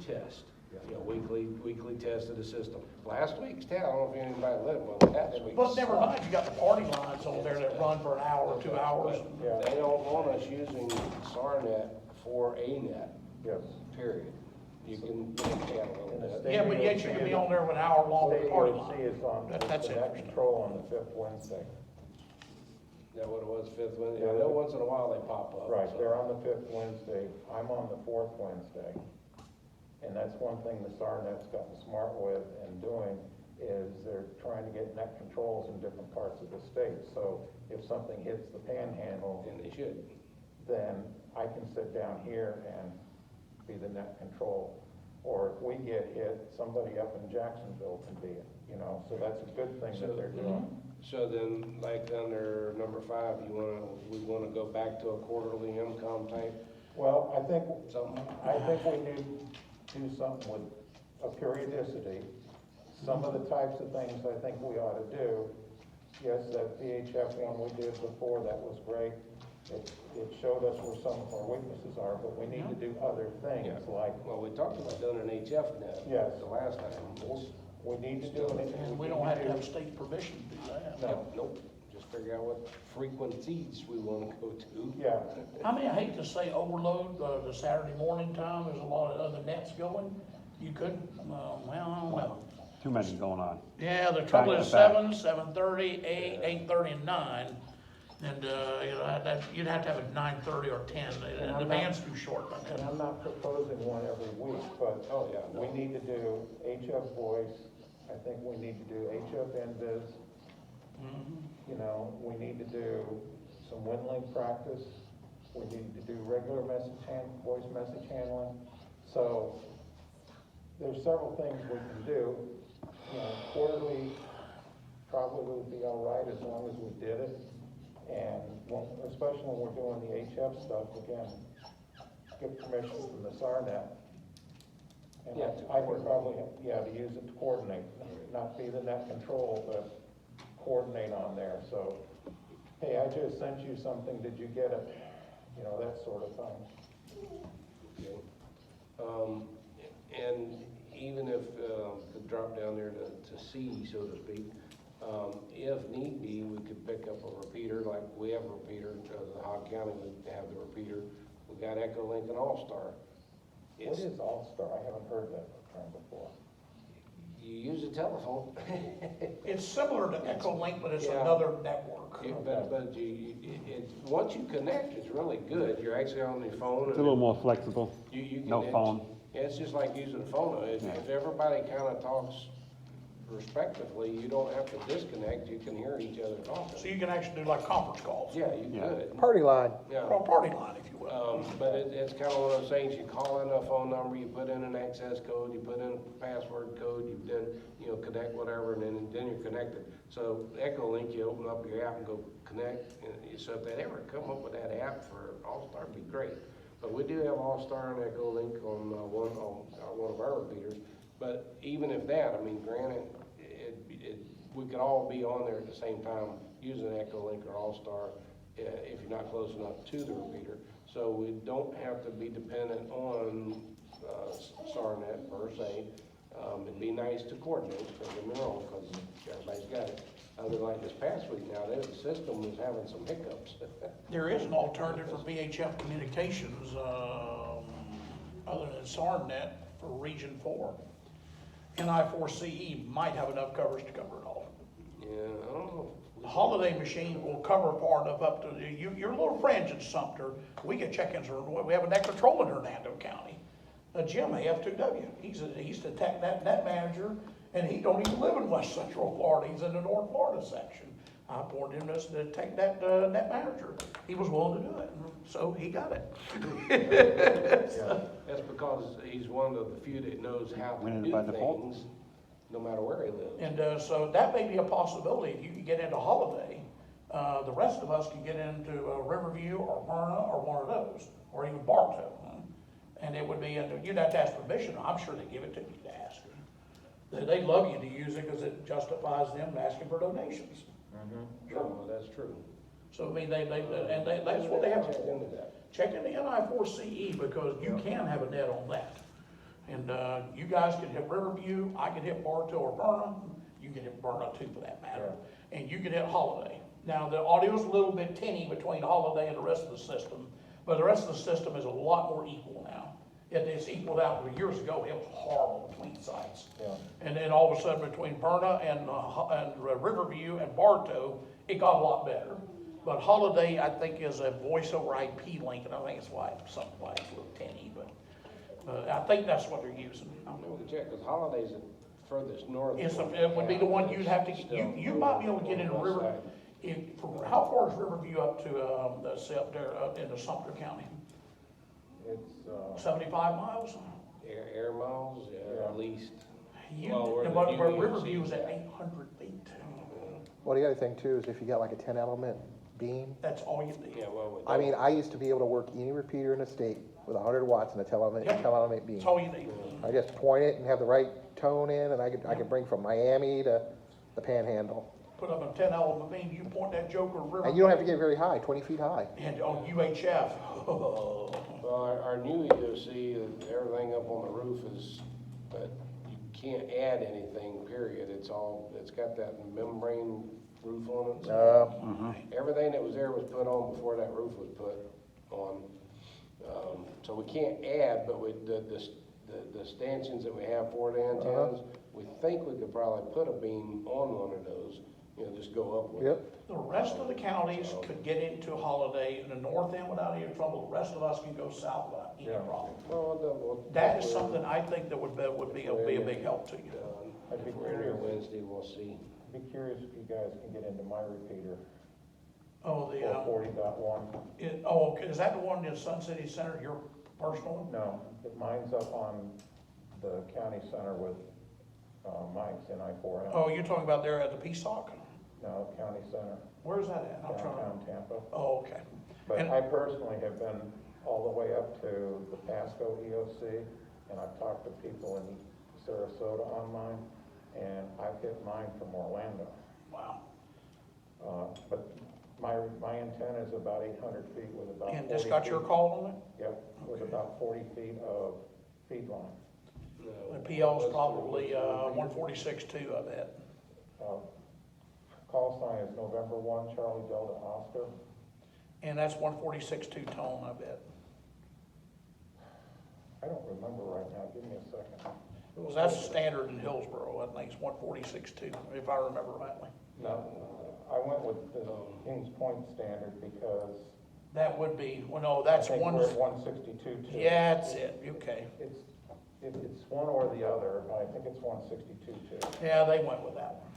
test. Weekly test of the system. Last week's test, I don't know if anybody lived well, last week. But never mind, you got the party lines on there that run for an hour or 2 hours. But they don't want us using SARnet for a net. Yes. Period. You can channel a little bit. Yeah, but yet you can be on there with an hour long with the party State line. DOT is on, That's the net interesting. control on the 5th Wednesday. Is that what it was, fifth Wednesday? I know once in a while they pop up. Right, so. they're on the 5th Wednesday, I'm on the 4th Wednesday. And that's one thing the SARNet's gotten smart with and doing, is they're trying to get net controls in different parts of the state. So if something hits the panhandle, And they should. then I can sit down here and be the net control. Or if we get hit, somebody up in Jacksonville can be it, you know, so that's a good thing that they're doing. So then, like under number 5, we wanna go back to a quarterly income type Well, I think something? we need to do something with a periodicity. Some of the types of things I think we ought to do. Yes, that VHF one we did before, that was great. It showed us where some of our weaknesses are, but we need to do other things Yeah. like, Well, we talked about doing an HF net. Yes. The last time. we need to do it. And we don't have to have state permission to do that. No. Nope, just figure out what frequencies we wanna go to. Yeah, I mean, I hate to say overload, the Saturday morning time, there's a lot of other nets going. You could, well, I don't know. Too many going on. Yeah, the trouble is Back to 7, 7:30, 8, 8:30, and 9. And, you'd have to have it 9:30 or 10. And The band's too short by and then. I'm not proposing one every week, but Oh, yeah, no. we need to do HF voice. I think we need to do HF NVIS. You know, we need to do some WinLink practice. We need to do regular voice message handling. So there's several things we can do. You know, quarterly probably would be all right as long as we did it. And especially when we're doing the HF stuff, again, get permission from the SARNet. And Yeah, I would probably, to use it to coordinate, not be the net control, but coordinate on there. So, hey, I just sent you something, did you get it? You know, that sort of thing. Okay. And even if, to drop down there to C, so to speak, if need be, we could pick up a repeater, like we have a repeater, the Hog County would have the repeater. We got Echolink and All-Star. What is All-Star? I haven't heard that term before. You use a telephone. It's similar to Echolink, but it's Yeah. another network. Once you connect, it's really good. You're actually on your phone. It's a little more flexible. You can, No phone. Yeah, it's just like using a phone. If everybody kind of talks respectively, you don't have to disconnect. You can hear each other So talking. you can actually do like conference calls. Yeah, you Yeah. could. Party line. Yeah. Or a party line, if you will. But it's kind of one of those things, you call in a phone number, you put in an access code, you put in a password code, you then, connect whatever, and then you're connected. So Echolink, you open up your app and go connect, and so if they ever come up with that app for All-Star, it'd be great. But we do have All-Star and Echolink on one of our repeaters. But even if that, I mean, granted, we could all be on there at the same time using Echolink or All-Star if you're not close enough to the repeater. So we don't have to be dependent on SARNet per se. It'd be nice to coordinate, don't get me wrong, because everybody's got it. Other like this past week now, the system was having some hiccups. There is an alternative for VHF communications, other than SARNet for Region 4. NI4CE might have enough coverage to cover it all. Yeah, I don't know. The Holiday machine will cover far enough up to, your little fringe in Sumter, we get check-ins, we have a net control in Hernando County. Jim, AF2W, he's the net manager, and he don't even live in West Central Florida, he's in the North Florida section. I appointed him to take that net manager. He was willing to do it, so he got it. That's because he's one of the few that knows how to Winning do by default. things, no matter where he lives. And so that may be a possibility. If you can get into Holiday, the rest of us can get into Riverview or Myrna or one of those, or even Bartow. And it would be, you'd have to ask permission. I'm sure they give it to you to ask. They'd love you to use it because it justifies them asking for donations. Sure, that's true. So I mean, that's what they have to Check into that. check in the NI4CE because you can have a net on that. And, you guys can hit Riverview, I can hit Bartow or Verna, you can hit Verna too for that matter. And you can hit Holiday. Now, the audio's a little bit tinny between Holiday and the rest of the system, but the rest of the system is a lot more equal now. It's equaled out, years ago, it was horrible between sites. Yeah. And then all of a sudden between Verna and Riverview and Bartow, it got a lot better. But Holiday, I think, is a voice over IP link, and I think it's why, something why it's a little tinny, but, I think that's what they're using. We can check, because Holiday's the furthest north. It would be the one you'd have to, you might be able to get into River, how far is Riverview up to, up there, up into Sumter County? It's, 75 miles? Air miles, yeah, at least. Where Riverview is at 800 feet. Well, the other thing too is if you got like a 10 element beam, That's all you need. Yeah, well. I mean, I used to be able to work any repeater in the state with 100 watts and a 10 element beam. That's all you need. I just point it and have the right tone in, and I could bring from Miami to the Panhandle. Put up a 10 element beam, you point that joker river. And you don't have to get very high, 20 feet high. And on UHF, Well, our new EOC, everything up on the roof is, but you can't add anything, period. It's got that membrane roof on it. Everything that was there was put on before that roof was put on. So we can't add, but the stanchions that we have for the antennas, we think we could probably put a beam on one of those, just go up with it. Yep. the rest of the counties could get into Holiday in the north end without any trouble. The rest of us can go south without any problem. That is something I think that would be a big help to you. I'd be We're here curious, Wednesday, we'll see. I'd be curious if you guys can get into my repeater, Oh, the, 440.1. okay, is that the one in Sun City Center, your personal one? No, mine's up on the county center with, Mike's in I-4M. Oh, you're talking about there at the PSOC? No, county center, Where's that at? I'm trying downtown to. Tampa. Oh, okay. But And- I personally have been all the way up to the Pasco EOC, and I've talked to people in Sarasota on mine, and I've hit mine from Orlando. Wow. But my antenna is about 800 feet with about 40 And this got your feet- call on it? Yep, with Okay. about 40 feet of feed line. The PL's probably, 146.2, I bet. Call sign is November 1, Charlie Delta Oscar. And that's 146.2 tone, I bet. I don't remember right now, give me a second. Because that's standard in Hillsborough, I think it's 146.2, if I remember rightly. No, I went with the Kings Point standard because That would be, well, no, I that's think one, we're at 162 too. yeah, that's it, okay. It's one or the other, but I think it's 162 too. Yeah, they went with that one.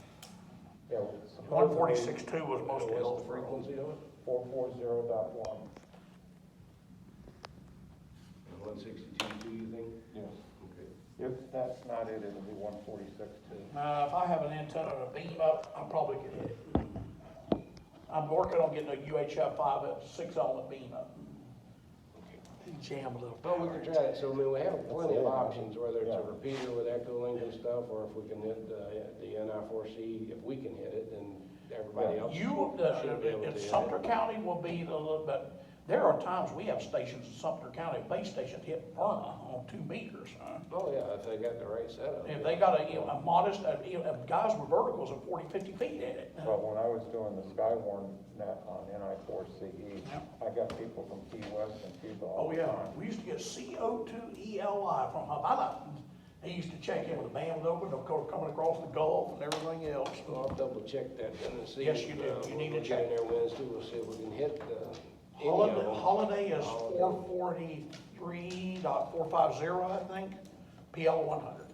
Yeah, 146.2 was most of What's the Hillsborough. frequency of it? 440.1. 162, you think? Yes. Okay. If that's not it, it'll be 146 too. If I have an antenna to beam up, I probably could hit it. I'm working on getting a UHF 5 at 6 element beam up. Jam a little. Well, we can try it, so I mean, we have plenty of options, whether it's a repeater with echo link and stuff, or if we can hit the NI4C, if we can hit it, then everybody else should be able to hit Sumter it. County will be a little bit, there are times we have stations in Sumter County, base station hit Verna on 2 meters. Oh, yeah, if they got the right setup. If they got a modest, guys with verticals of 40, 50 feet in it. But when I was doing the Skywarn net on NI4CE, I got people from Key West and Cuba all Oh, the yeah, time. we used to get CO2ELI from Havana. They used to check in with the band open, they're coming across the Gulf and everything else. Well, I'll double check that then and see. Yes, you do. You need to We'll check. get in there Wednesday, we'll see if we can hit any of Holiday, them. Holiday is 443.450, I think, PL 100.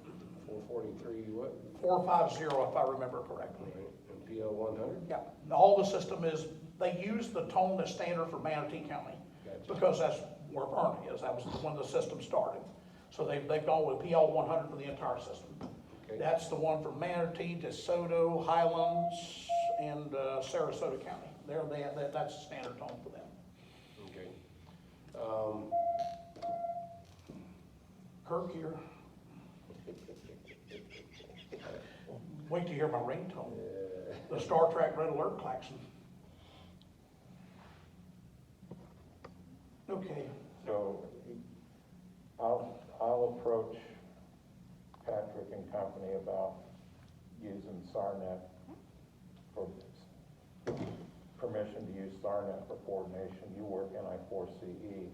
443, what? 450, if I remember correctly. Right, and PL 100? Yeah, all the system is, they use the tone that's standard for Manatee County, Gotcha. because that's where Verna is, that was when the system started. So they've gone with PL 100 for the entire system. Okay. That's the one from Manatee, DeSoto, Highlands, and Sarasota County. That's the standard tone for them. Okay. Kirk here. Wait to hear my ringtone. The Star Trek Red Alert klaxon. Okay. So I'll approach company about using SARNet for permission to use SARNet for coordination. You work NI4CE,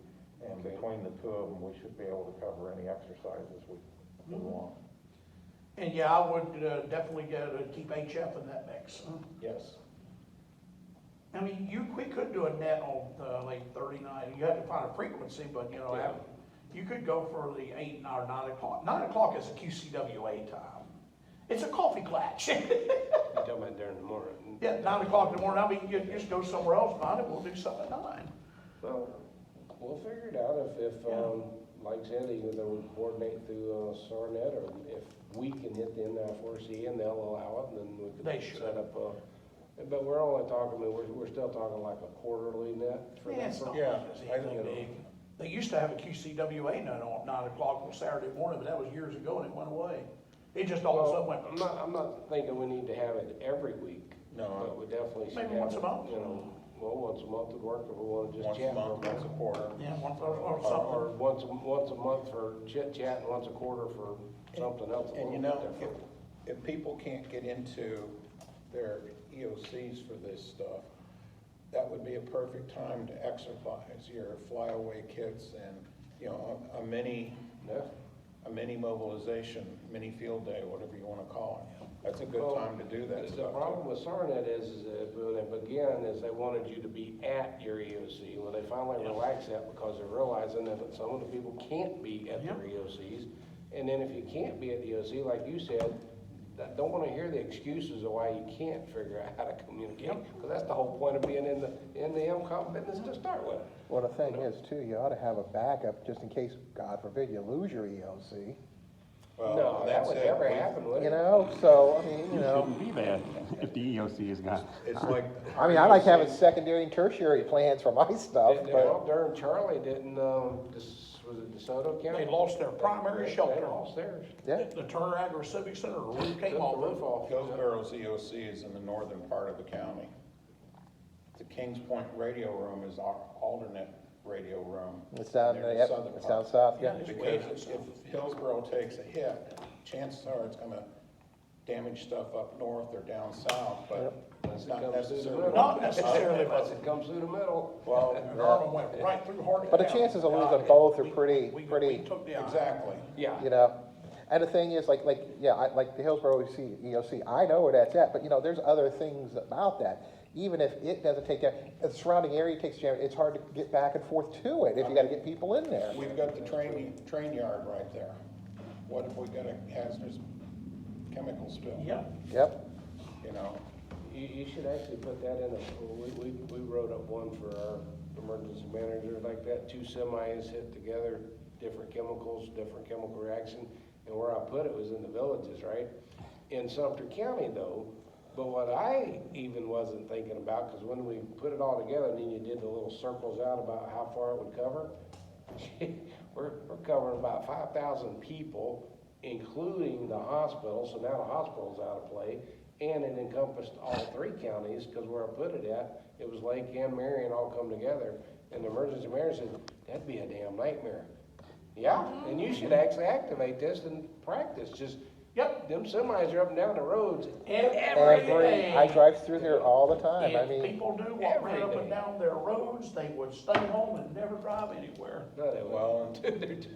and between the two of them, we should be able to cover any exercises we want. And yeah, I would definitely keep HF in that mix. Yes. I mean, we could do a net on like 39, you have to find a frequency, but you know, Yeah. you could go for the 8 or 9 o'clock. 9 o'clock is a QCWA time. It's a coffee clutch. You're talking about during the morning. Yeah, 9 o'clock in the morning, I mean, you just go somewhere else, find it, we'll do something at 9. Well, we'll figure it out if, like I said, either we coordinate through SARNet, or if we can hit the NI4C and they'll allow it, and then we They can should. set up but we're only talking, I mean, we're still talking like a quarterly net for Yeah, that. it's not Yeah, anything big. They used to have a QCWA night on 9 o'clock on Saturday morning, but that was years ago and it went away. It just all of a sudden went. I'm not thinking we need to have it every week. No. But we definitely should have Maybe once a it, month. you know, well, once a month would work if we wanna just Once a chat. month, once a quarter. Yeah, or Or something. once a month for chit chat and once a quarter for something else a And you little know, bit different. if people can't get into their EOCs for this stuff, that would be a perfect time to exercise your flyaway kits and, you know, a mini mobilization, mini field day, whatever you wanna call it. That's a good Well, time to do that The stuff. problem with SARNet is that when they began, is they wanted you to be at your EOC. Well, they finally relaxed that because they're realizing that some of the people can't be at their EOCs. And then if you can't be at the EOC, like you said, don't wanna hear the excuses of why you can't figure out how to communicate. Because that's the whole point of being in the MCOM business to start with. Well, the thing is too, you ought to have a backup just in case, God forbid, you lose your EOC. Well, No, that that's would it. never happen, would it? You know, so, I mean, you It know, shouldn't be bad if the EOC is gone. It's like. I mean, I like having secondary and tertiary plans for my stuff, but, During Charlie, didn't, was it DeSoto County? They lost their primary They shelter. lost theirs. yeah. The Turner Agri Civic Center, the roof Took came the off. roof off. Hillsboro's EOC is in the northern part of the county. The Kings Point radio room is our alternate radio room. It's down, near the yep, southern it's part. down south, yeah. Yeah. way Because if Hillsborough takes a hit, chances are it's gonna damage stuff up north or down south, but it's not necessarily. Not necessarily, Unless but it comes through the middle. Well, Garmin went right through Hardin But the County. chances of losing Yeah, both are we pretty, took the eye. exactly. Yeah. you know. And the thing is, like, like the Hillsborough EOC, I know where that's at, but you know, there's other things about that. Even if it doesn't take care, the surrounding area takes care, it's hard to get back and forth to it if you gotta get people in there. We've got the train yard right there. What if we got a hazardous chemical spill? Yeah, Yep, You know, You should actually put that in we wrote up one for our emergency manager like that, 2 semis hit together, different chemicals, different chemical reaction. And where I put it was in the villages, right? In Sumter County though, but what I even wasn't thinking about, because when we put it all together and then you did the little circles out about how far it would cover, we're covering about 5,000 people, including the hospital, so now the hospital's out of play, and it encompassed all 3 counties, because where I put it at, it was Lake and Marion all come together, and the emergency manager said, that'd be a damn nightmare. Yeah, and you should actually activate this and practice, just, yep. them semis are up and down the roads Every day. I drive through there all the time, I If mean, people do walk right up every and day. down their roads, they would stay home and never drive anywhere. No, they wouldn't. well,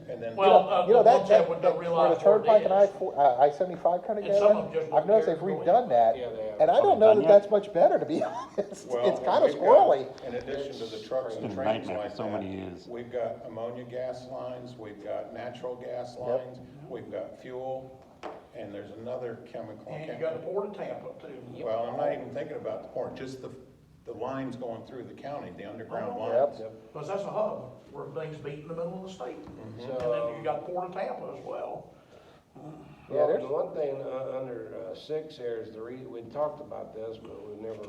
and then. Well, you know, the that, ones that, would that, not where realize the where it turnpike and is. I-75 kind of And get some of them just I've noticed they've won't redone that, Yeah, they have. and I don't Oh, know they've that done that's much better, to be honest. Well, It's kind of we've got- squirrely. In addition to the trucks It's and been a trains nightmare like for so that, many years. we've got ammonia gas lines, we've got natural gas lines, we've got fuel, and there's another chemical. I And you can't got the think- Port of Tampa too. Well, I'm not even thinking about the port, just the lines going through the county, the underground Oh, lines. Yep. Because that's a hub where things beat in the middle of the state. Mm-hmm. And then you got Port of Tampa as well. Yeah, Well, there's- the one thing under 6 there is we talked about this, but we never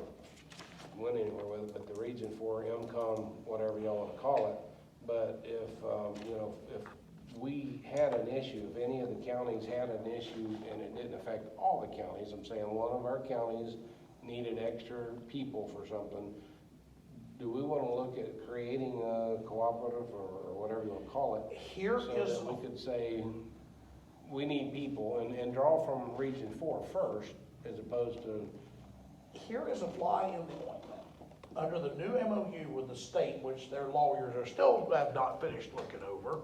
went anywhere with it, but the Region 4 MCOM, whatever y'all want to call it. But if, you know, if we had an issue, if any of the counties had an issue and it didn't affect all the counties, I'm saying one of our counties needed extra people for something, do we want to look at creating a cooperative or whatever you want to call it? Here So is, that we could say, we need people and draw from Region 4 first, as opposed to, Here is a fly in the ointment. Under the new MOU with the state, which their lawyers are still have not finished looking over,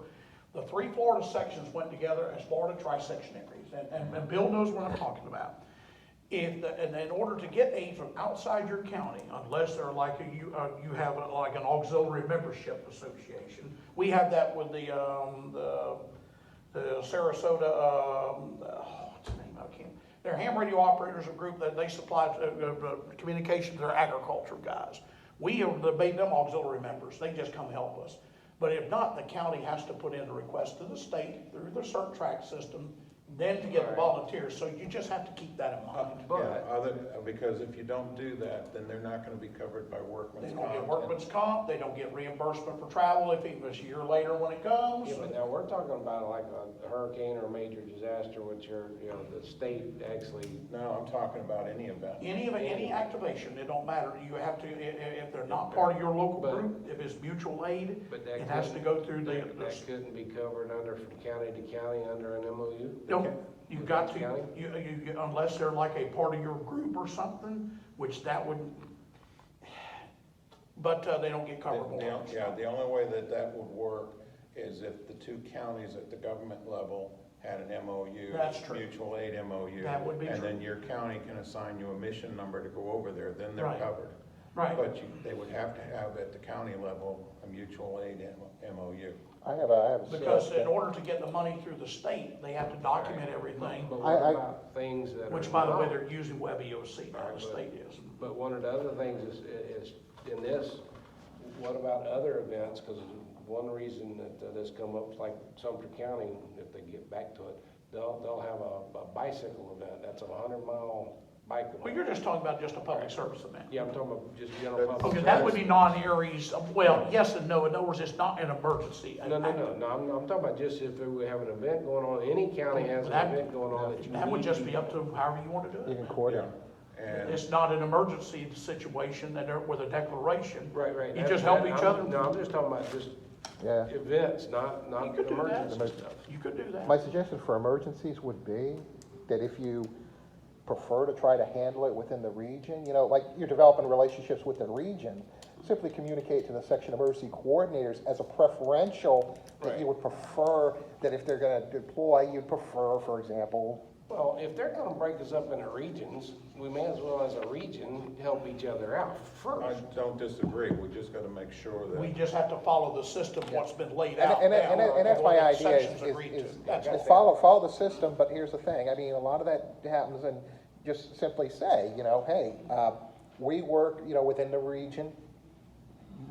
the 3 Florida sections went together as Florida tri-sectionaries, and Bill knows what I'm talking about. And in order to get aid from outside your county, unless they're like you have like an auxiliary membership association, we have that with the Sarasota, what's the name? I can't. They're ham radio operators, a group that they supply communications. They're agriculture guys. We have made them auxiliary members. They just come help us. But if not, the county has to put in a request to the state through the CERT track system, then to get the volunteers. So you just have to keep that in mind. Yeah, because if you don't do that, then they're not gonna be covered by workman's They comp. don't get workman's comp, they don't get reimbursement for travel if it was a year later when it comes. yeah, but now we're talking about like a hurricane or a major disaster, which are, you know, the state actually. No, I'm talking about any event. Any activation, it don't matter, you have to, if they're not part of your local But- group, if it's mutual aid, But that it has to go through the. That couldn't be covered under, from county to county under an MOU? No, you've got to, County? you, unless they're like a part of your group or something, which that would, but, they don't get covered. The only way that that would work is if the 2 counties at the government level had an MOU. That's true. Mutual aid MOU. That would be And true. then your county can assign you a mission number to go over there, then they're Right. covered. Right. But they would have to have at the county level a mutual aid MOU. I have a Because in order to get the money through the state, they have to document everything, But I- what about things that are? which by the way, not? they're using WebEOC, now the Right, state is. But one of the other things is in this, what about other events? Because one reason that this come up is like Sumter County, if they get back to it, they'll have a bicycle event. That's a 100-mile bike event. Well, you're just talking about just a public service event. Yeah, I'm talking about just general public. Okay, that would service. be non-Aries, well, yes and no, in other words, it's not an emergency. No, I'm talking about just if we have an event going on, any county has an That- event going on that you need. That would just be up to however you want to do You it. can coordinate. And It's not an emergency situation that they're with a declaration. Right. You just help each other. No, I'm just talking about just Yeah. events, not You could do that. emergency stuff. You could do that. My suggestion for emergencies would be that if you prefer to try to handle it within the region, you know, like you're developing relationships with the region, simply communicate to the section emergency coordinators as a preferential that you would prefer, that if they're gonna deploy, you'd prefer, for example. Well, if they're gonna break us up into regions, we may as well as a region help each other out I first. don't disagree, we just gotta make sure We that, just have to follow the system, what's been laid And, out. and, now, and that's what my the idea sections agreed to. That's is all. follow the system, but here's the thing, I mean, a lot of that happens and just simply say, you know, hey, we work, you know, within the region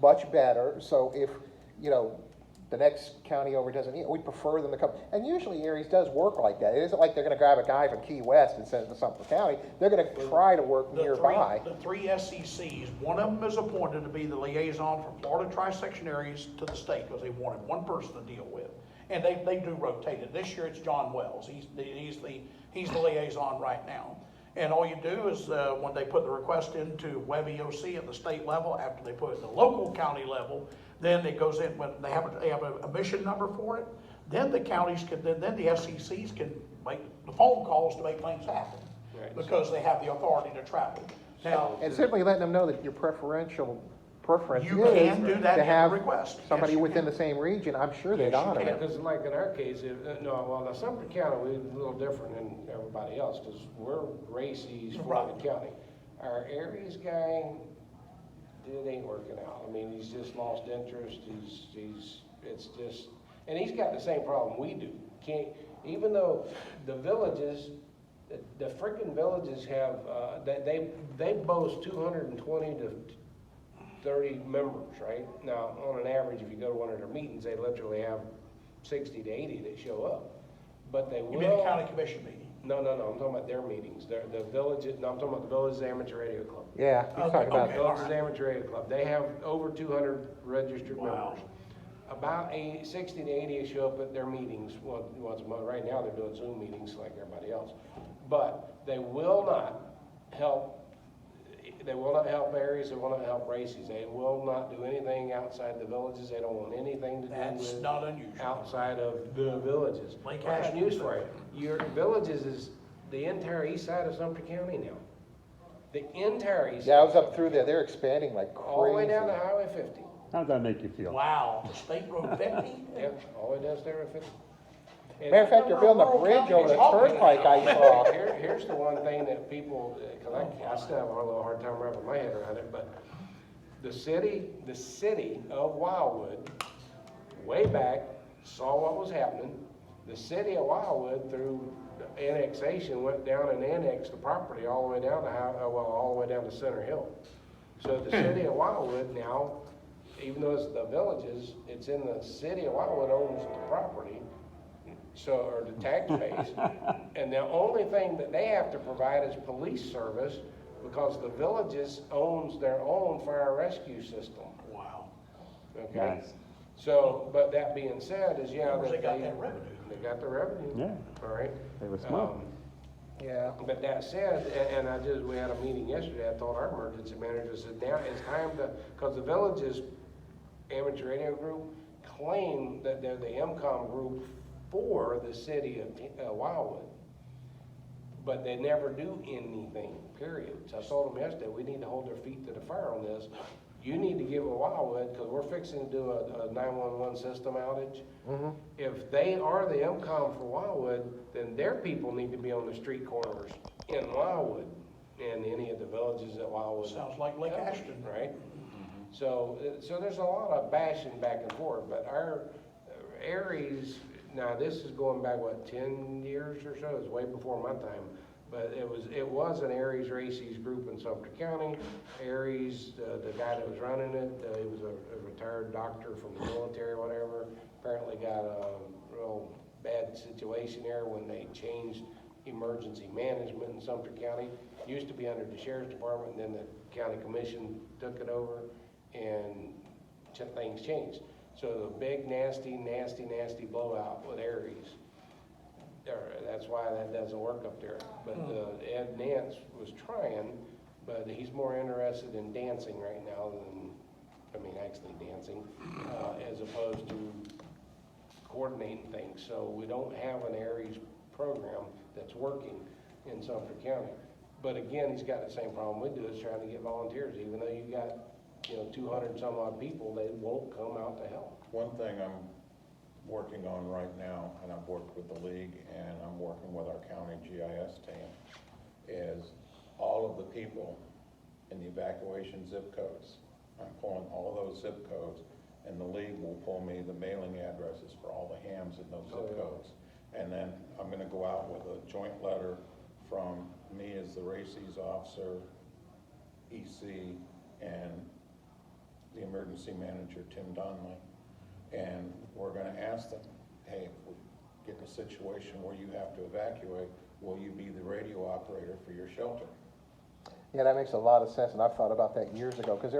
much better, so if, you know, the next county over doesn't need, we prefer them to come, and usually Aries does work like that, it isn't like they're gonna grab a guy from Key West and send him to Sumter County, they're gonna try to work nearby. The three SECs, one of them is appointed to be the liaison from Florida tri-sectionaries to the state, because they wanted one person to deal with. And they do rotate it. This year it's John Wells. He's the liaison right now. And all you do is, when they put the request into WebEOC at the state level, after they put it at the local county level, then it goes in, when they have a mission number for it, then the counties can, then the SECs can make the phone calls to make things happen. Right. Because they have the authority to travel. Now, And simply letting them know that your preferential preference you can do is that to in the have request. somebody Yes, you within can. the same region, I'm sure they'd Yes, you honor can. it. Because like in our case, now Sumter County, we're a little different than everybody else, because we're Gracie's Florida Right. County. Our Aries guy, it ain't working out. I mean, he's just lost interest, it's just, and he's got the same problem we do. Even though the villages, the frickin' villages have, they boast 220 to 30 members, right? Now, on an average, if you go to one of their meetings, they literally have 60 to 80 that show up. But they You mean the will, county commission meeting? no, I'm talking about their meetings, the villages, no, I'm talking about the Villages Amateur Radio Club. Yeah, he's Okay, talking about, okay. Villages Amateur Radio Club, they have over 200 registered Wow. members. About 60 to 80 show up at their meetings once a month. Right now, they're doing Zoom meetings like everybody else. But they will not help, They will not help areas, they will not help races, they will not do anything outside the villages, they don't want anything to do That's with not unusual. outside of the villages. Lake Well, I have Ashton. news for you, your villages is the entire east side of Sumter County now. The entire east. Yeah, I side was of up through there, they're expanding like crazy. all the way down to Highway 50. How does that make you feel? Wow, State Road 50? Yep, all the way down to Highway 50. And- Matter of fact, they're building a bridge over the turnpike I saw. Here's the one thing that people, cause I still have a little hard time wrapping my head around it, but the city of Wildwood, way back, saw what was happening. The city of Wildwood, through annexation, went down and annexed the property all the way down to all the way down to Center Hill. So the city of Wildwood now, even though it's the villages, it's in the city of Wildwood owns the property, so, or the tax base. And the only thing that they have to provide is police service, because the villages owns their own fire rescue system, Wow. okay? Nice. So, but that being said, is, yeah, Where's that they got that revenue? They got the revenue. Yeah. All right. They were smart. Yeah. But that said, we had a meeting yesterday, I told our emergency manager, I said, now it's time to, because the villages amateur radio group claim that they're the MCOM group for the city of Wildwood. But they never do anything, period. So I told them yesterday, we need to hold their feet to the fire on this. You need to get with Wildwood, because we're fixing to do a 911 system outage. If they are the MCOM for Wildwood, then their people need to be on the street corners in Wildwood and any of the villages that Wildwood. Sounds like Lake Ashton. Right? So there's a lot of bashing back and forth, but our Aries, now this is going back, what, 10 years or so? It's way before my time. But it was an Aries Races group in Sumter County. Aries, the guy that was running it, he was a retired doctor from the military or whatever. Apparently got a real bad situation there when they changed emergency management in Sumter County. Used to be under the sheriff's department, and then the county commission took it over, and things changed. So the big, nasty blowout with Aries. That's why that doesn't work up there. But Ed Nance was trying, but he's more interested in dancing right now actually dancing, as opposed to coordinating things. So we don't have an Aries program that's working in Sumter County. But again, he's got the same problem we do, is trying to get volunteers. Even though you've got, 200 and some odd people, they won't come out to help. One thing I'm working on right now, and I've worked with the league, and I'm working with our county GIS team, is all of the people in the evacuation zip codes. I'm pulling all those zip codes, and the league will pull me the mailing addresses for all the hams in those zip codes. And then I'm gonna go out with a joint letter from me as the Races officer, EC, and the emergency manager, Tim Donnelly. And we're gonna ask them, hey, if we get in a situation where you have to evacuate, will you be the radio operator for your shelter? Yeah, that makes a lot of sense, and I've thought about that years ago, because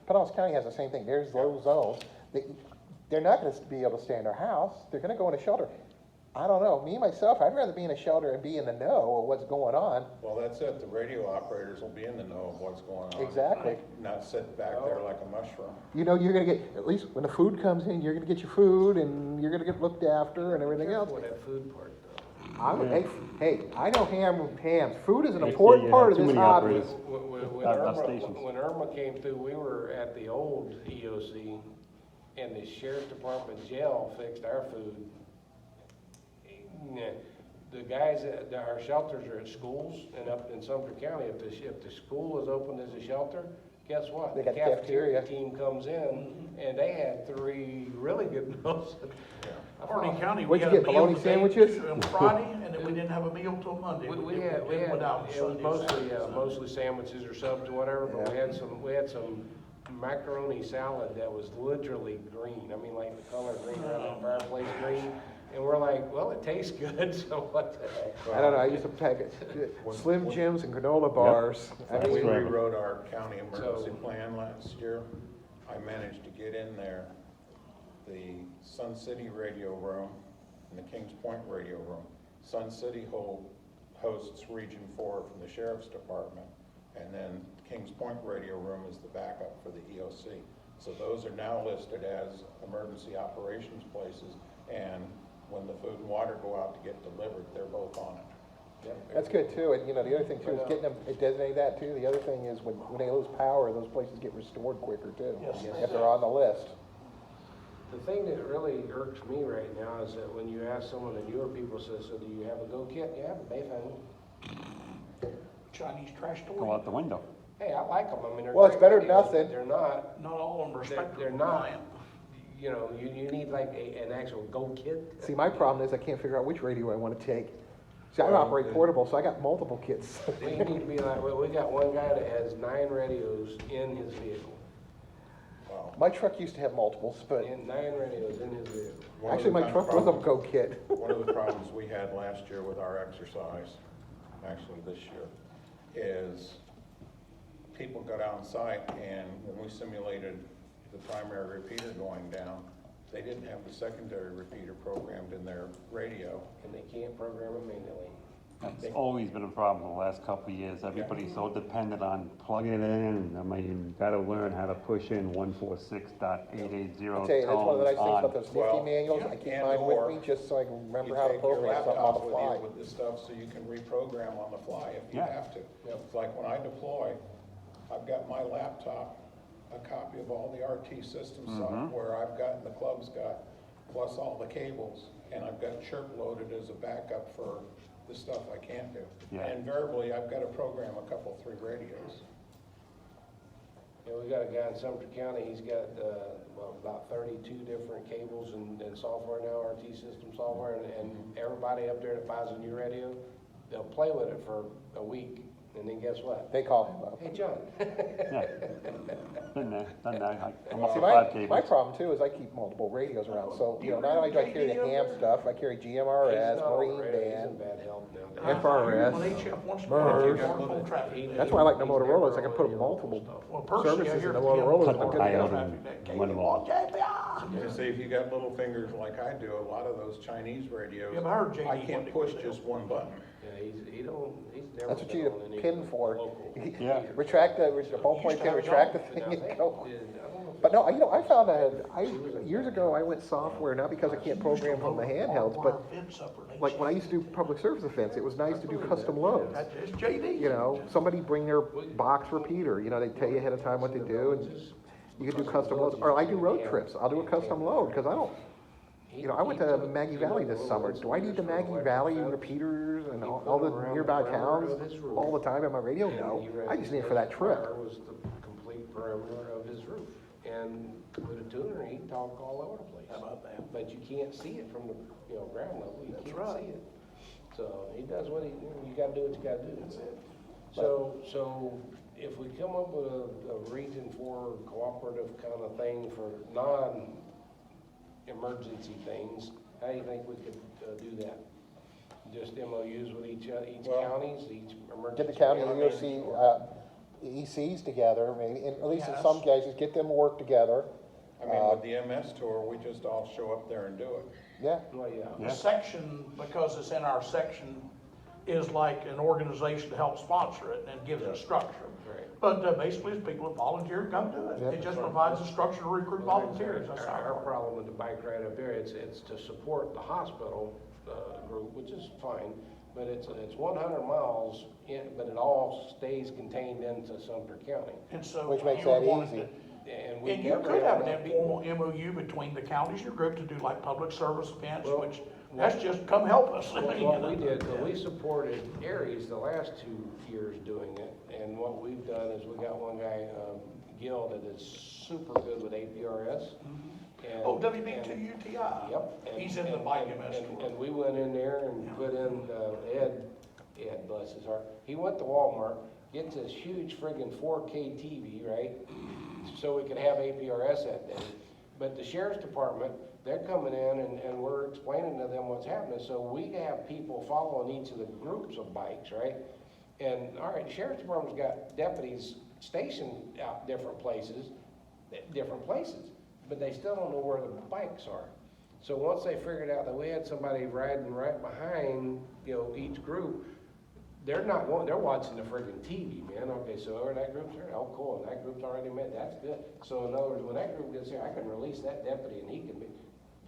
Pinellas County has the same thing. There's those zones. They're not gonna be able to stay in their house. They're gonna go in a shelter. I don't know, me, myself, I'd rather be in a shelter and be in the know of what's going on. Well, that's it, the radio operators will be in the know of what's going on. Exactly. Not sit back there like a mushroom. You're gonna get, at least when the food comes in, you're gonna get your food, and you're gonna get looked after and everything else. Careful with that food part, though. Hey, I know hams. Food is an They say important you part have of too this many hobby. operators. When Irma came through, we were at the old EOC, and the sheriff's department jail fixed our food. The guys our shelters are at schools, and up in Sumter County, if the school is open as a shelter, guess what? They got The the cafeteria. team comes in, and they had 3 really good meals. Hardy County, we What'd you had a get, meal bologna today, sandwiches? on Friday, and then we didn't have a meal till Monday. We did had, without it was Sunday, mostly sandwiches or subs or whatever, but we had some macaroni salad that was literally green. I mean, like the color green around that fireplace green. And we're like, well, it tastes good, so what the heck? I don't know, I used to pack Slim Jims and granola bars. When we forever. rewrote our county emergency plan last year, I managed to get in there the Sun City radio room and the Kings Point radio room. Sun City hosts Region 4 from the Sheriff's Department. and then Kings Point Radio Room is the backup for the EOC. So those are now listed as emergency operations places, and when the food and water go out to get delivered, they're both on it. That's good too, and you know, the other thing too is getting them, designate that too. The other thing is when they lose power, those places get restored quicker too. Yes. If they're on the list. The thing that really irks me right now is that when you ask someone, the newer people says, so do you have a go kit? Yeah, but they found Chinese trash Go store, out the window. Hey, I like them, I mean, they're Well, it's great better than radios, nothing. but they're not, not all of them are spectrum they're not, compliant. you know, you need like an actual go kit. See, my problem is I can't figure out which radio I want to take. See, I operate portable, so I got multiple kits. We need to be like, well, we got one guy that has 9 radios in his vehicle, Wow. My truck used to have multiples, but and 9 radios in his vehicle. One of actually the my truck was a problems- go kit. One of the problems we had last year with our exercise, actually this year, is people got on site, and when we simulated the primary repeater going down, they didn't have the secondary repeater programmed in their radio. And they can't program it manually. That's always been a problem the last couple of years. Everybody's so dependent on plugging it in. I mean, you gotta learn how to push in 146.880 I'll tell you, that's one of the nice things tones about on. those nifty Well, manuals. I keep and mine or with me just so I can remember You how to take your program something on laptops the with fly. you with this stuff so you can reprogram on the fly if you Yeah. have to. Yep. It's like when I deploy, I've got my laptop, a copy of all the RT system software I've got and the club's got, plus all the cables, and I've got chirp loaded as a backup for the stuff I can't do. Yeah. And invariably, I've got to program a couple, 3 radios. Yeah, we got a guy in Sumter County, he's got, well, about 32 different cables and software now, RT system software, and everybody up there that buys a new radio, they'll play with it for a week, and then guess what? They call him up. Hey, John. Yeah. Been there, done that. I'm up See, to 5 my cables. problem too is I keep multiple radios around, so, you know, not only do I carry the ham stuff, I carry GMRS, Marine He's Band. in bad health now. FRS, When HF wants to MERS. go full traffic. That's why I like the Motorola's, I can put multiple Well, personally, services I hear in the from him, Motorola's. Cut the I'm good to coyote go. in one wall. You see, if you got little fingers like I do, a lot of those Chinese radios, Yeah, but I heard JD I can't wanted to push go just one button. Yeah, he's never. That's what been you on need any a pin for. local. Yeah. Retract the ballpoint pin, retract the But thing now and they go. did- I don't know if But no, you know, I found years ago, I went software, not because I can't program from the handhelds, but like when I used to do public service events, it was nice to do custom loads. That's JD. You know, somebody bring their box repeater, you know, they tell you ahead of time what they do, and you can do custom loads. Or I do road trips, I'll do a custom load, because I don't, you know, I went to Maggie Valley this summer. Do I need the Maggie Valley repeaters and all the nearby towns all the time on my radio? No, I just need it for that trip. Was the complete perimeter of his roof, and with a tuner, he can talk all over the place. How about that? But you can't see it from the, you know, ground level, you That's can't right. see it. So he does what you gotta do what you gotta do. That's it. So if we come up with a region 4 cooperative kind of thing for non-emergency things, how do you think we could do that? Just MOUs with each Well, counties, each emergency. Get the county and management EOC, or- ECs together, maybe, and at least in Yes. some cases, get them to work together. I mean, with the MS tour, we just all show up there and do it. Yeah, Well, yeah. The section, because it's in our section, is like an organization to help sponsor it and gives it structure. Right. But basically, it's people that volunteer to come do it. Yeah. It just provides the structure to recruit volunteers. That's Our our part. problem with the bike ride up there, it's to support the hospital, group, which is fine, but it's 100 miles in, but it all stays contained into Sumter County. And so. Which makes you that wanted easy. to- And we And you never could have an enough informal MOU between the counties, your group, to do like public service events, Well, which, that's just come help us. What you what know. we did, we supported Aries the last 2 years doing it, and what we've done is we got one guy, Gil, that is super good with APRS. and- Oh, WB2UTI. Yep. and- He's in the and- bike and- MS and- tour. And we went in there and put in, Ed, bless his heart, he went to Walmart, gets this huge friggin' 4K TV, right? So we could have APRS that day. But the sheriff's department, they're coming in and we're explaining to them what's happening. So we have people following each of the groups of bikes, right? And, all right, the sheriff's department's got deputies stationed out different places, but they still don't know where the bikes are. So once they figured out that we had somebody riding right behind, you know, each group, they're not, they're watching the friggin' TV, man. Okay, so that group's here, oh, cool, and that group's already met, that's good. So in other words, when that group gets here, I can release that deputy and he can be,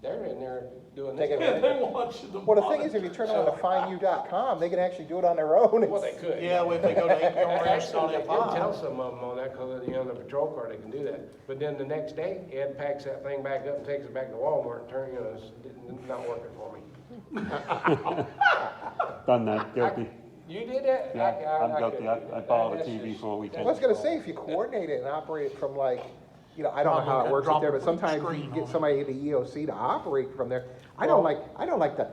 they're in there doing this. Taking They watch the. Well, the thing is, if you turn on to findyou.com, they can actually do it on their own. Well, they could. Yeah, if they go to Actually, HRS they on did tell some of them on that, cause you know, on the patrol car, they can do that. But then the next day, Ed packs that thing back up and takes it back to Walmart and turn, you know, it's not working for me. Done that, guilty. You did that? Yeah, I'm guilty. couldn't. I borrowed a That's TV just- for a weekend. I was gonna say, if you coordinate it and operate it from like, you know, I don't know how it works up there, but sometimes you get somebody at the EOC to operate from there. I don't like the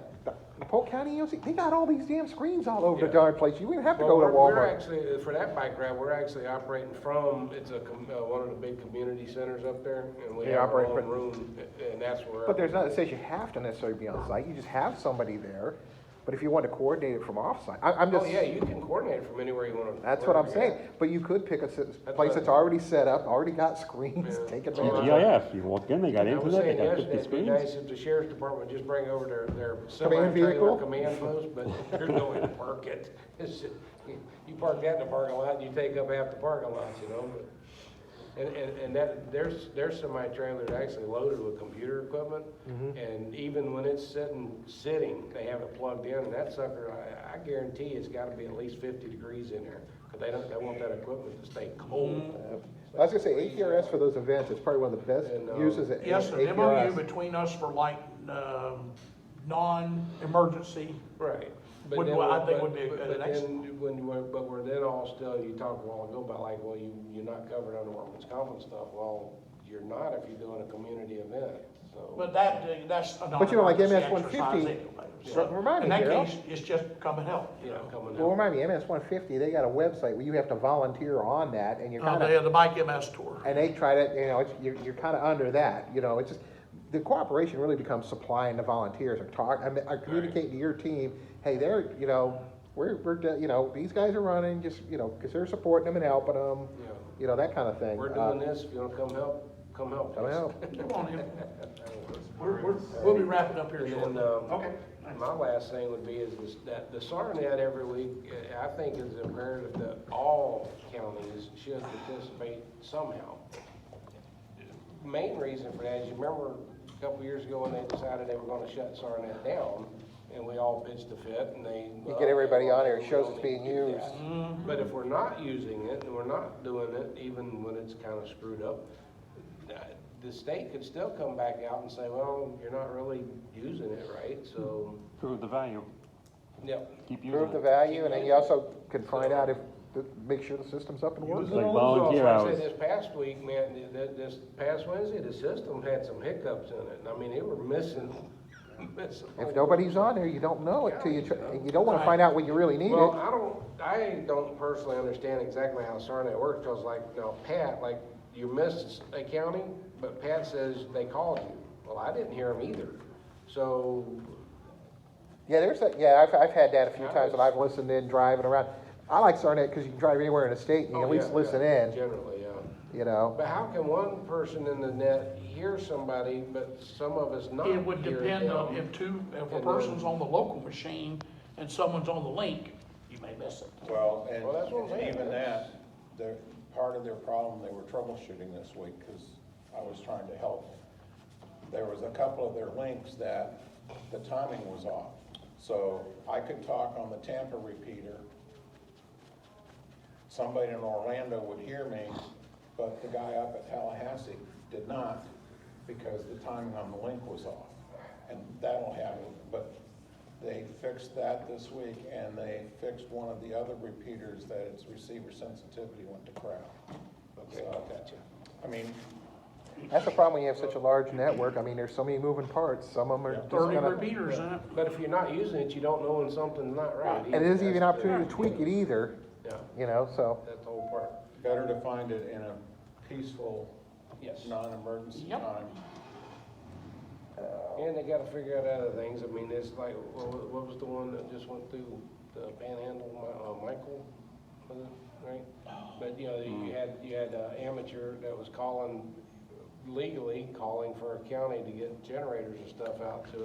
Polk County EOC, they got all these damn screens all over the darn place, you wouldn't have to Well, go to we're Walmart. actually, for that bike ride, we're actually operating from, it's one of the big community centers up there, and we You have our operate own from- room, and that's where. But there's nothing that says you have to necessarily be on site, you just have somebody there, but if you want to coordinate it from off-site, I'm Oh, just, yeah, you can coordinate it from anywhere you want to. that's what I'm saying. But you could pick a place that's already set up, already got screens, Yeah. take Well, advantage of it. GIF, you walk in, they got I was internet, they saying got yesterday, 50 it'd be screens. nice if the sheriff's department would just bring over their Command vehicle? semi-trailer command post, but there's no way to park it. It's just, you park that in the parking lot, and you take up half the parking lot, you know, but. And that, there's semi-trailers actually loaded with computer equipment, and even when it's sitting, they have it plugged in, and that sucker, I guarantee it's gotta be at least 50 degrees in there, cause they want that equipment to stay cold. I was gonna say, APRS for those events, it's probably one of the best And, uses of Yes, an MOU APRS. between us for like, non-emergency. Right. But Would- then I we- think but- would be a but- good but next- then when you were, but we're then all still, you talked a while ago about like, well, you're not covered under workman's comp and stuff. Well, you're not if you're doing a community event, so. But that's a But you know, like non-emergency MS-150, exercise anyway. remind In me, that Darryl. case, it's just come and help. Yeah, coming Well, out. remind me, MS-150, they got a website where you have to volunteer on that, and you're They kinda, have the Bike MS tour. and they try to, you know, you're kinda under that, you know, it's just, the cooperation really becomes supplying the volunteers, or communicating to your team, hey, they're, you know, we're, you know, these guys are running, just, you know, cause they're supporting them and helping them, Yeah. you know, that kinda thing. We're doing this, if you wanna come help, come help. Come us. help. Come on in. We'll be wrapping up here And shortly. then, Okay. my last thing would be is this, that the SARNet every week, I think is imperative that all counties should participate somehow. Main reason for that is, you remember a couple years ago when they decided they were gonna shut SARNet down, and we all pitched a fit, and they. You get everybody on there, it shows it's we being don't need to do used. that. But if we're not using it, and we're not doing it, even when it's kinda screwed up, the state could still come back out and say, well, you're not really using it right, so, Prove the value, yep. keep using Prove the it. value, and then you also can find out if, make sure the system's up and Use working. it Like on volunteer those. Like I hours. said, this past week, man, this past Wednesday, the system had some hiccups in it. I mean, they were missing. If nobody's on there, you don't know it till you don't wanna find out when you really need Well, it. I don't personally understand exactly how SARNet works, cause like, now Pat, like, you missed a county, but Pat says they called you. Well, I didn't hear him either. So, Yeah, I've had that a few times when I've listened in driving around. I like SARNet because you can drive anywhere in the state and you oh, can at least yeah, listen yeah, in, generally, yeah. you know? But how can one person in the net hear somebody, but some of us not? It would hear depend on them? if a And person's on the local machine and someone's on the link, you may miss it. Well, Well, that's what I'm and saying. even that, part of their problem, they were troubleshooting this week, because I was trying to help. There was a couple of their links that the timing was off. So I could talk on the Tampa repeater. Somebody in Orlando would hear me, but the guy up at Tallahassee did not, because the timing on the link was off. And that'll happen, but they fixed that this week, and they fixed one of the other repeaters that its receiver sensitivity went to crap. Okay, So, gotcha. I mean, That's the problem when you have such a large network. I mean, there's so many moving parts. Some of them are just 30 gonna, repeaters in it. But if you're not using it, you don't know when something's not right. and it isn't even an opportunity to tweak it either, Yeah, you know, so. that's the whole part. better to find it in a peaceful, Yes. non-emergency Yep. time. And they gotta figure out other things. I mean, it's like, what was the one that just went through the Panhandle, Michael, was it, right? But, you know, you had amateur that was legally calling for a county to get generators and stuff out to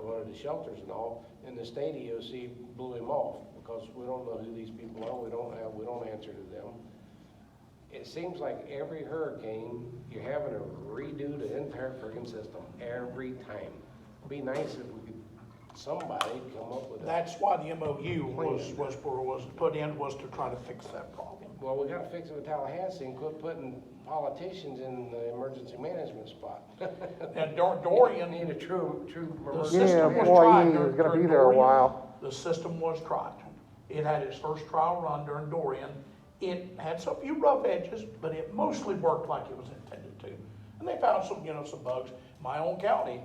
one of the shelters and all. and the state EOC blew him off, because we don't know who these people are, we don't answer to them. It seems like every hurricane, you're having to redo the entire friggin' system every time. It'd be nice if we could, somebody come up with a. That's why the MOU was put in, was to try to fix that problem. Well, we gotta fix it with Tallahassee and quit putting politicians in the emergency management spot. And Dorian, Need a true the emergency system Yeah, was management. tried employee during is gonna be during there a Dorian. while. The system was tried. It had its first trial run during Dorian. It had some few rough edges, but it mostly worked like it was intended to. And they found some, some bugs. My own county,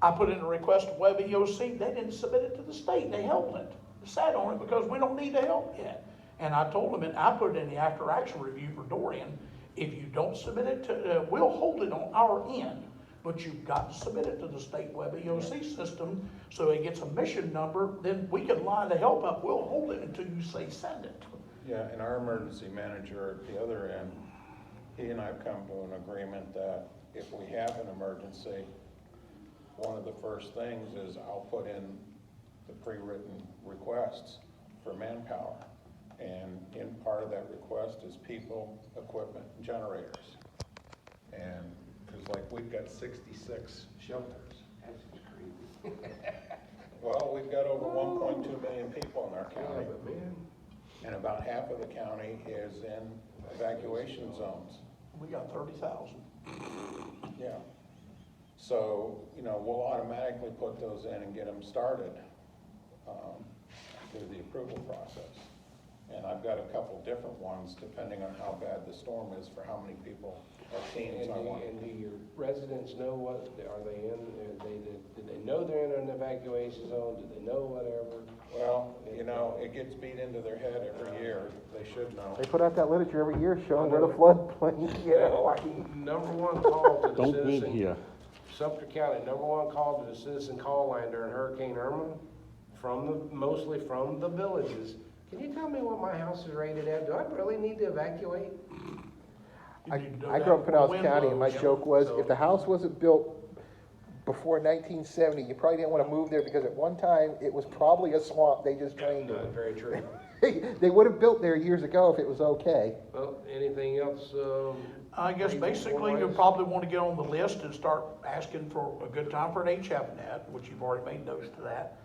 I put in a request to Web EOC, they didn't submit it to the state, they held it. They sat on it because we don't need the help yet. And I told them, and I put it in the after action review for Dorian, if you don't submit it to, we'll hold it on our end, but you've got to submit it to the state Web EOC system, so it gets a mission number, then we can line the help up, we'll hold it until you say send it. Yeah, and our emergency manager at the other end, he and I have come to an agreement that if we have an emergency, one of the first things is I'll put in the pre-written requests for manpower. And in part of that request is people, equipment, and generators. And, cause like we've got 66 shelters. That's just crazy. Well, we've got over 1.2 million people in our Yeah, county. but man, And about half of the county is in evacuation zones. We got 30,000. Yeah. So, we'll automatically put those in and get them started through the approval process. And I've got a couple different ones depending on how bad the storm is for how many people or teams I want. and do your residents know what, are they in, do they know they're in an evacuation zone, do they know whatever? Well, it gets beat into their head every year. They should know. They put out that literature every year showing where the floodplain, Number one call to the Don't live citizen, here. Sumter County, number one call to the citizen call line during Hurricane Irma, mostly from the villages. Can you tell me what my house is rated at? Do I really need to evacuate? I grew up in Pinellas County, and my joke was, if the house wasn't built before 1970, you probably didn't want to move there, because at one time, it was probably a swamp, they just drained it. Very true. They would have built there years ago if it was okay. Well, anything else? I guess basically you probably want to get on the list and start asking for a good time for an HF net, which you've already made notes to that.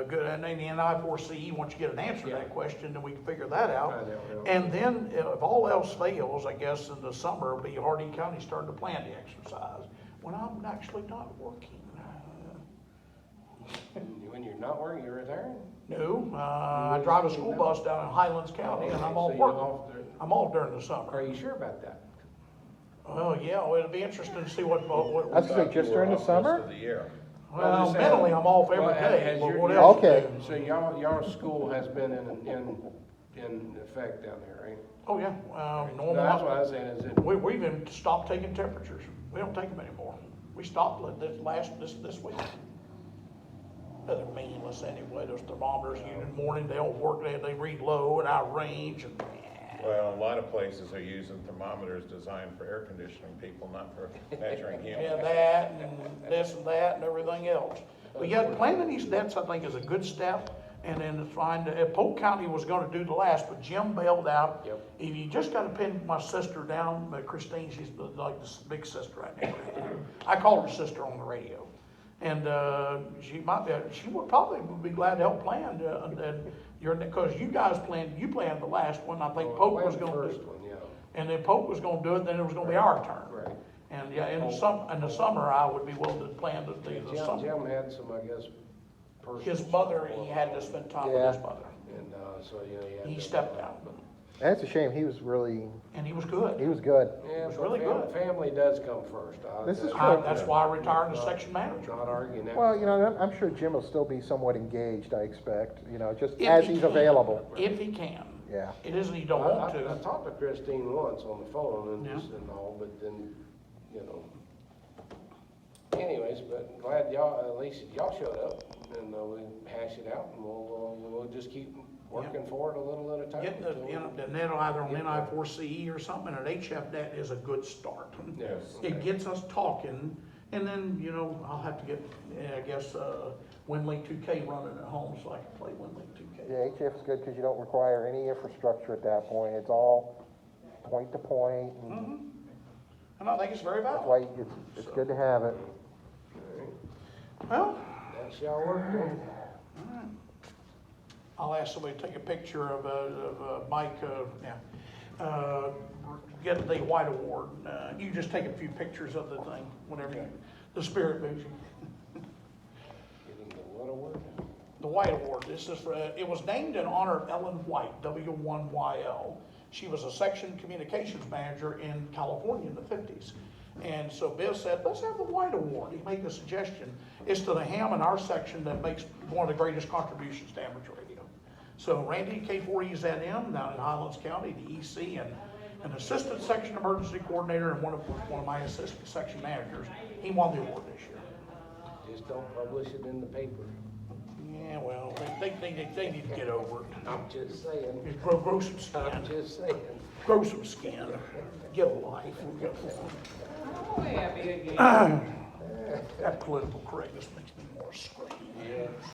Good, and then the NI4CE, once you get an answer to that question, then we can figure that out. Find out, yeah. And then if all else fails, I guess in the summer, it'll be Hardin County starting to plan the exercise, when I'm actually not working. When you're not working, you're retiring? No, I drive a school bus down in Highlands County, and I'm all So you're working. off there. I'm off during the summer. Are you sure about that? Well, yeah, well, it'll be interesting to see what I was gonna say, just during the summer? Most of the year. well, mentally, I'm off every Well, day, has but your- what else? Okay. So y'all school has been in effect down there, right? Oh, yeah, No, that's what I normal. was saying, is it, We've even stopped taking temperatures. We don't take them anymore. We stopped this week. They're meaningless anyway. Those thermometers, in the morning, they don't work, they read low and out of range, and Well, a lot of places are using thermometers designed for air conditioning people, not for measuring yeah, humidity. that, and this and that, and everything else. But yeah, planting these nets, I think, is a good step. And then find, Polk County was gonna do the last, but Jim bailed out. Yep. If you just gotta pin my sister down, Christine, she's like the big sister right now. I call her sister on the radio. And, she would probably be glad to help plan, because you planned the last one, I think Polk was gonna First do. one, yeah. And then Polk was gonna do it, then it was gonna be our turn. Right. And yeah, in the summer, I would be willing to plan the summer. Jim had some, I guess, personal. His mother, he had to spend time with his Yeah. mother. And, so, yeah, He stepped out, That's a shame, he was good. and he was Mm-hmm. good. Yeah, was but really good. family does come first. This is That's why I retired as section manager. Not arguing that. Well, I'm sure Jim will still be somewhat engaged, I expect, just If as he he's can. available. If he can. Yeah. It isn't he don't want I to. talked to Christine once on the phone and Yeah. just and all, but then, anyways, but glad at least y'all showed up and we hash it out and we'll just keep working forward a little at a time. Getting the net either on NI4CE or something, and an HF net is a good start. Yes. It gets us talking, And then, you know, I'll have to get, I guess, WinLink 2K running at home so I can play WinLink 2K. Yeah, HF is good because you don't require any infrastructure at that point. It's all point to point. And And I think it's very that's valuable. why it's good to have it. Well, That's y'all work then. I'll ask somebody to take a picture of Mike, get the White Award. You just take a few pictures of the thing, whenever you, the spirit moves you. Getting the what award? The White Award, this is for, it was named in honor of Ellen White, W1YL. She was a section communications manager in California in the 50s. And so Bill said, let's have the White Award. He made the suggestion. It's to the ham in our section that makes one of the greatest contributions to amateur radio. So Randy, K4EZM, down in Highlands County, the EC, and an assistant section emergency coordinator and one of my assistant section managers, he won the award this year. Just don't publish it in the paper. Yeah, well, they need to get over it. I'm just saying. Just grow some I'm skin. just saying. Grow some skin. Get a life. Oh, yeah, be a game. That political correctness makes me more scream. Yeah.